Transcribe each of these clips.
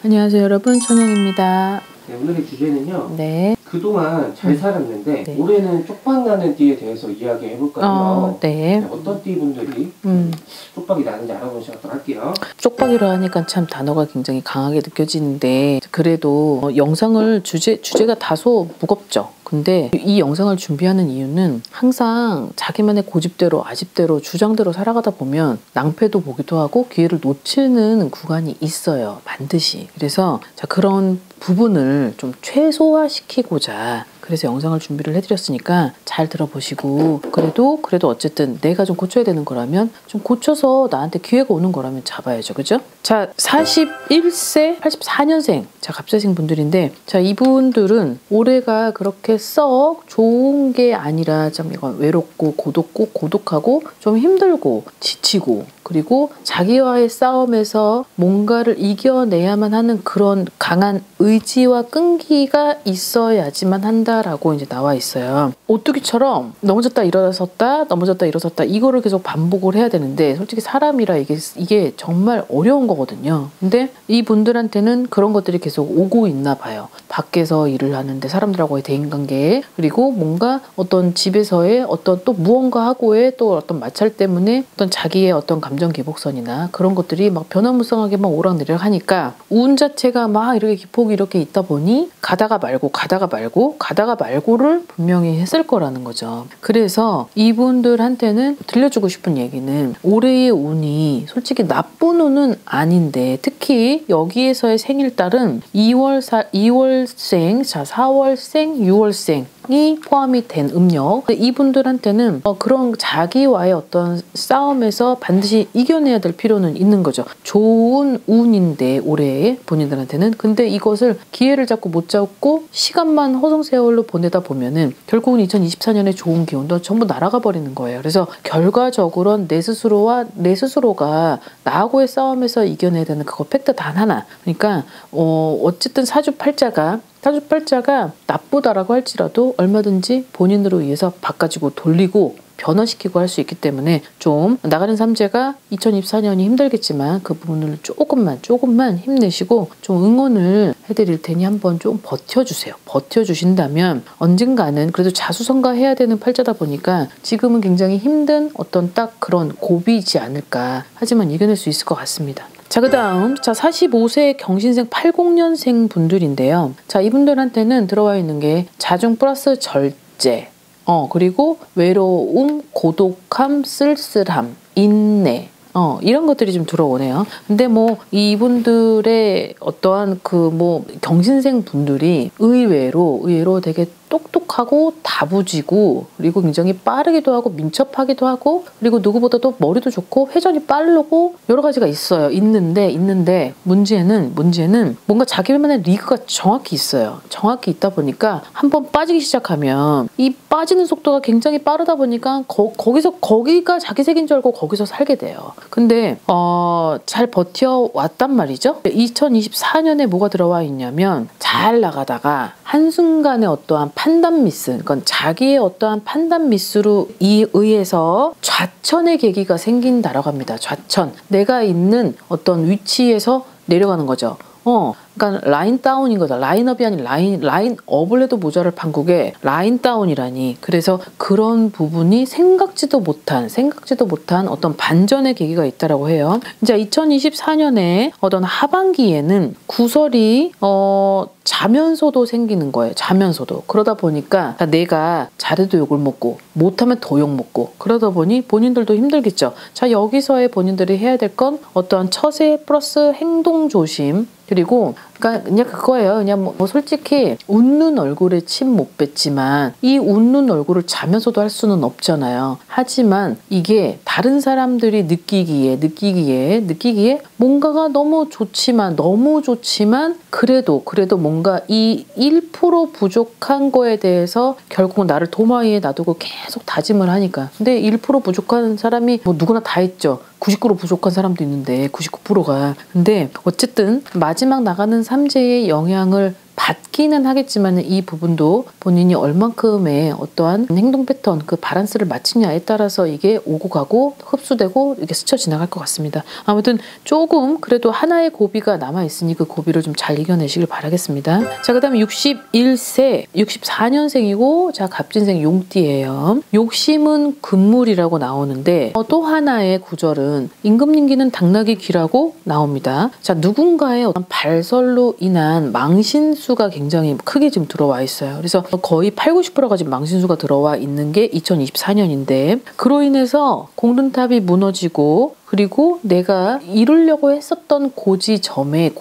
안녕하세요 여러분, 천영입니다. 네, 오늘의 주제는요. 네. 그동안 잘 살았는데 네. 올해는 쪽박나는 띠에 대해서 이야기해 볼까요? 네. 네, 어떤 띠분들이 쪽박이 나는지 알아보시도록 할게요. 쪽박이라 하니까 참 단어가 굉장히 강하게 느껴지는데 그래도 영상을 주제가 다소 무겁죠. 근데 이 영상을 준비하는 이유는 항상 자기만의 고집대로 아집대로 주장대로 살아가다 보면 낭패도 보기도 하고 기회를 놓치는 구간이 있어요. 반드시. 그래서 자, 그런 부분을 좀 최소화시키고자 그래서 영상을 준비를 해드렸으니까 잘 들어보시고 그래도 어쨌든 내가 좀 고쳐야 되는 거라면 좀 고쳐서 나한테 기회가 오는 거라면 잡아야죠. 그죠? 자, 41세 84년생 자 갑자생 분들인데 자 이분들은 올해가 그렇게 썩 좋은 게 아니라 좀 이건 외롭고 고독하고 좀 힘들고 지치고 그리고 자기와의 싸움에서 뭔가를 이겨내야만 하는 그런 강한 의지와 끈기가 있어야지만 한다라고 이제 나와 있어요. 오뚜기처럼 넘어졌다 일어섰다 이거를 계속 반복을 해야 되는데 솔직히 사람이라 이게 정말 어려운 거거든요. 근데 이분들한테는 그런 것들이 계속 오고 있나 봐요. 밖에서 일을 하는데 사람들하고의 대인관계에 그리고 뭔가 어떤 집에서의 어떤 또 무언가하고의 또 어떤 마찰 때문에 어떤 자기의 어떤 감정 기복선이나 그런 것들이 막 변화무쌍하게 막 오락내리락 하니까 운 자체가 막 이렇게 기폭이 이렇게 있다 보니 가다가 말고를 분명히 했을 거라는 거죠. 그래서 이분들한테는 들려주고 싶은 얘기는 올해의 운이 솔직히 나쁜 운은 아닌데 특히 여기에서의 생일달은 2월생, 자 4월생, 6월생 이 포함이 된 음력 이분들한테는 그런 자기와의 어떤 싸움에서 반드시 이겨내야 될 필요는 있는 거죠. 좋은 운인데 올해 본인들한테는 근데 이것을 기회를 잡고 못 잡고 시간만 허송세월로 보내다 보면은 결국은 2024년에 좋은 기운도 전부 날아가 버리는 거예요. 그래서 결과적으로는 내 스스로가 나하고의 싸움에서 이겨내야 되는 그거 팩트 단 하나. 그러니까 어쨌든 사주팔자가 나쁘다라고 할지라도 얼마든지 본인으로 의해서 바꿔지고 돌리고 변화시키고 할 수 있기 때문에 좀 나가는 삼재가 2024년이 힘들겠지만 그 부분을 조금만 힘내시고 좀 응원을 해드릴 테니 한번 좀 버텨주세요. 버텨주신다면 언젠가는 그래도 자수성가해야 되는 팔자다 보니까 지금은 굉장히 힘든 어떤 딱 그런 고비이지 않을까 하지만 이겨낼 수 있을 것 같습니다. 자, 그 다음, 자, 45세 경신생 80년생 분들인데요. 자, 이분들한테는 들어와 있는 게 자중 플러스 절제, 그리고 외로움, 고독함, 쓸쓸함, 인내, 이런 것들이 좀 들어오네요. 근데 뭐 이분들의 어떠한 경신생 분들이 의외로 되게 똑똑하고 다부지고 그리고 굉장히 빠르기도 하고 민첩하기도 하고 그리고 누구보다도 머리도 좋고 회전이 빠르고 여러 가지가 있어요. 있는데 문제는 뭔가 자기만의 리그가 정확히 있어요. 정확히 있다 보니까 한번 빠지기 시작하면 이 빠지는 속도가 굉장히 빠르다 보니까 거기가 자기 색인 줄 알고 거기서 살게 돼요. 근데 잘 버텨왔단 말이죠. 2024년에 뭐가 들어와 있냐면 잘 나가다가 한순간에 어떠한 판단 미스, 그러니까 자기의 어떠한 판단 미스로 의해서 좌천의 계기가 생긴다라고 합니다. 좌천. 내가 있는 어떤 위치에서 내려가는 거죠. 그러니까 라인 다운인 거다. 라인업이 아닌 라인업을 해도 모자랄 판국에 라인 다운이라니. 그래서 그런 부분이 생각지도 못한 어떤 반전의 계기가 있다라고 해요. 이제 2024년에 어떤 하반기에는 구설이 자면서도 생기는 거예요. 자면서도. 그러다 보니까 내가 잘해도 욕을 먹고 못하면 더 욕 먹고 그러다 보니 본인들도 힘들겠죠. 자, 여기서의 본인들이 해야 될 건 어떠한 처세 플러스 행동 조심 그리고 그냥 그거예요. 그냥 뭐 솔직히 웃는 얼굴에 침 못 뱉지만 이 웃는 얼굴을 자면서도 할 수는 없잖아요. 하지만 이게 다른 사람들이 느끼기에 뭔가가 너무 좋지만 그래도 뭔가 이 1% 부족한 거에 대해서 결국 나를 도마 위에 놔두고 계속 다짐을 하니까. 근데 1% 부족한 사람이 뭐 누구나 다 있죠. 99% 부족한 사람도 있는데 99%가. 근데 어쨌든 마지막 나가는 삼재의 영향을 받기는 하겠지만 이 부분도 본인이 얼만큼의 어떠한 행동 패턴, 그 밸런스를 맞추냐에 따라서 이게 오고 가고 흡수되고 이렇게 스쳐 지나갈 것 같습니다. 아무튼 조금 그래도 하나의 고비가 남아있으니 그 고비를 좀 잘 이겨내시길 바라겠습니다. 자, 그 다음에 61세, 64년생이고 자, 갑진생 용띠예요. 욕심은 금물이라고 나오는데 또 하나의 구절은 임금님기는 당나귀 귀라고 나옵니다. 자, 누군가의 어떤 발설로 인한 망신수가 굉장히 크게 지금 들어와 있어요. 그래서 거의 80~90%가 지금 망신수가 들어와 있는 게 2024년인데 그로 인해서 공든탑이 무너지고 그리고 내가 이루려고 했었던 고지점에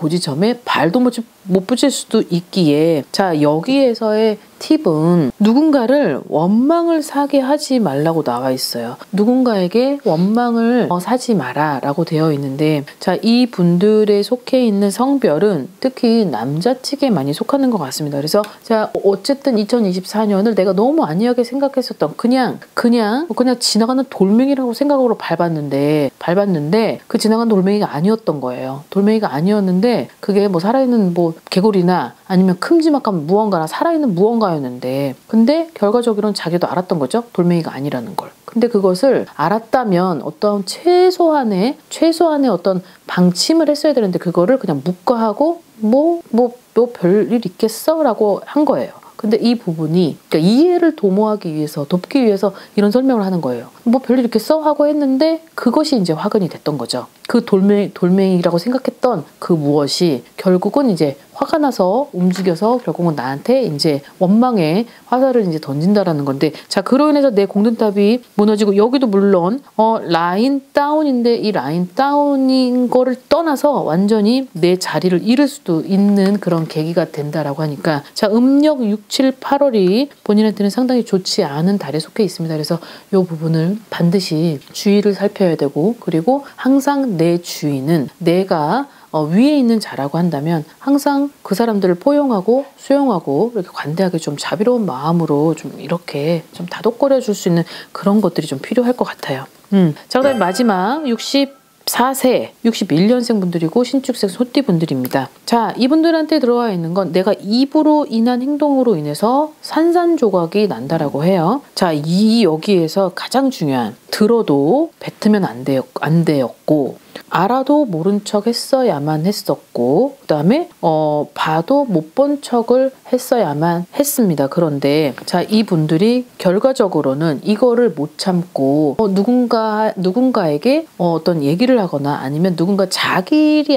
발도 못 붙일 수도 있기에 자, 여기에서의 팁은 누군가를 원망을 사게 하지 말라고 나와 있어요. 누군가에게 원망을 사지 마라 라고 되어 있는데 자, 이 분들에 속해 있는 성별은 특히 남자 측에 많이 속하는 것 같습니다. 그래서 자, 어쨌든 2024년을 내가 너무 안이하게 생각했었던 그냥 지나가는 돌멩이라고 생각으로 밟았는데 그 지나간 돌멩이가 아니었던 거예요. 돌멩이가 아니었는데 그게 뭐 살아있는 뭐 개구리나 아니면 큼지막한 무언가나 살아있는 무언가였는데 근데 결과적으로는 자기도 알았던 거죠. 돌멩이가 아니라는 걸. 근데 그것을 알았다면 어떤 최소한의 어떤 방침을 했어야 되는데 그거를 그냥 묵과하고 뭐 별일 있겠어? 라고 한 거예요. 근데 이 부분이 그러니까 이해를 돕기 위해서 이런 설명을 하는 거예요. 뭐 별일 있겠어? 하고 했는데 그것이 이제 화근이 됐던 거죠. 그 돌멩이라고 생각했던 그 무엇이 결국은 이제 화가 나서 움직여서 결국은 나한테 이제 원망의 화살을 이제 던진다라는 건데 자, 그로 인해서 내 공든탑이 무너지고 여기도 물론 라인 다운인데 이 라인 다운인 거를 떠나서 완전히 내 자리를 잃을 수도 있는 그런 계기가 된다라고 하니까 자, 음력 6, 7, 8월이 본인한테는 상당히 좋지 않은 달에 속해 있습니다. 그래서 이 부분을 반드시 주의를 살펴야 되고 그리고 항상 내 주위는 내가 위에 있는 자라고 한다면 항상 그 사람들을 포용하고 수용하고 이렇게 관대하게 좀 자비로운 마음으로 좀 이렇게 좀 다독거려 줄 수 있는 그런 것들이 좀 필요할 것 같아요. 자, 그다음에 마지막 64세, 61년생 분들이고 신축생 소띠 분들입니다. 자, 이분들한테 들어와 있는 건 내가 입으로 인한 행동으로 인해서 산산조각이 난다라고 해요. 자, 여기에서 가장 중요한 들어도 뱉으면 안 되었고 알아도 모른 척 했어야만 했었고 그 다음에 봐도 못 본 척을 했어야만 했습니다. 그런데 자, 이분들이 결과적으로는 이거를 못 참고 누군가에게 어떤 얘기를 하거나 아니면 누군가 자기 일이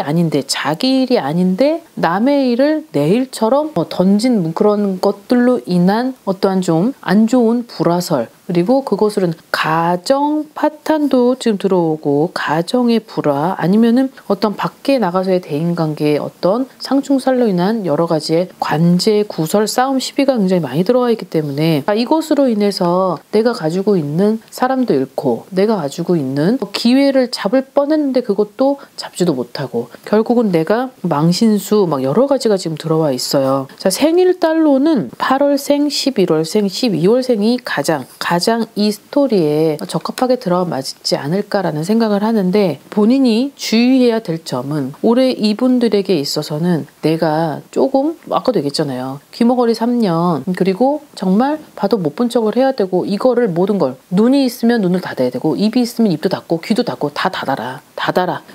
아닌데 남의 일을 내 일처럼 던진 그런 것들로 인한 어떠한 좀 안 좋은 불화설 그리고 그것으로는 가정 파탄도 지금 들어오고 가정의 불화 아니면은 어떤 밖에 나가서의 대인관계에 어떤 상충살로 인한 여러 가지의 관제, 구설, 싸움, 시비가 굉장히 많이 들어와 있기 때문에 이것으로 인해서 내가 가지고 있는 사람도 잃고 내가 가지고 있는 기회를 잡을 뻔했는데 그것도 잡지도 못하고 결국은 내가 망신수 막 여러 가지가 지금 들어와 있어요. 자, 생일달로는 8월생, 11월생, 12월생이 가장 이 스토리에 적합하게 들어맞지 않을까라는 생각을 하는데 본인이 주의해야 될 점은 올해 이분들에게 있어서는 내가 조금 아까도 얘기했잖아요. 귀머거리 3년 그리고 정말 봐도 못 본 척을 해야 되고 이거를 모든 걸 눈이 있으면 눈을 닫아야 되고 입이 있으면 입도 닫고 귀도 닫고 다 닫아라.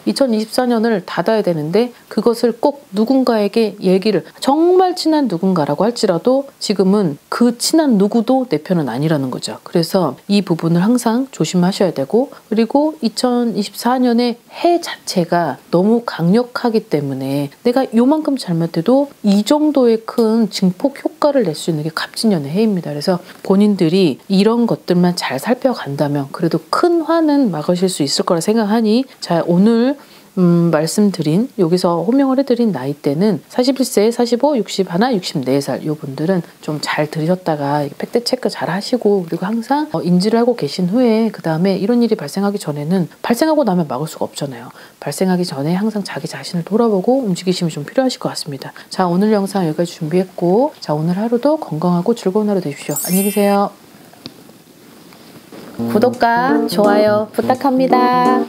2024년을 닫아야 되는데 그것을 꼭 누군가에게 얘기를 정말 친한 누군가라고 할지라도 지금은 그 친한 누구도 내 편은 아니라는 거죠. 그래서 이 부분을 항상 조심하셔야 되고 그리고 2024년의 해 자체가 너무 강력하기 때문에 내가 요만큼 잘못해도 이 정도의 큰 증폭 효과를 낼 수 있는 게 갑진년의 해입니다. 그래서 본인들이 이런 것들만 잘 살펴간다면 그래도 큰 화는 막으실 수 있을 거라 생각하니 자, 오늘 말씀드린 여기서 호명을 해드린 나이대는 41세, 45, 61, 64살 요 분들은 좀 잘 들으셨다가 팩트 체크 잘 하시고 그리고 항상 인지를 하고 계신 후에 그 다음에 이런 일이 발생하기 전에는 발생하고 나면 막을 수가 없잖아요. 발생하기 전에 항상 자기 자신을 돌아보고 움직이심이 좀 필요하실 것 같습니다. 자, 오늘 영상 여기까지 준비했고 자, 오늘 하루도 건강하고 즐거운 하루 되십시오. 안녕히 계세요. 구독과 좋아요 부탁합니다.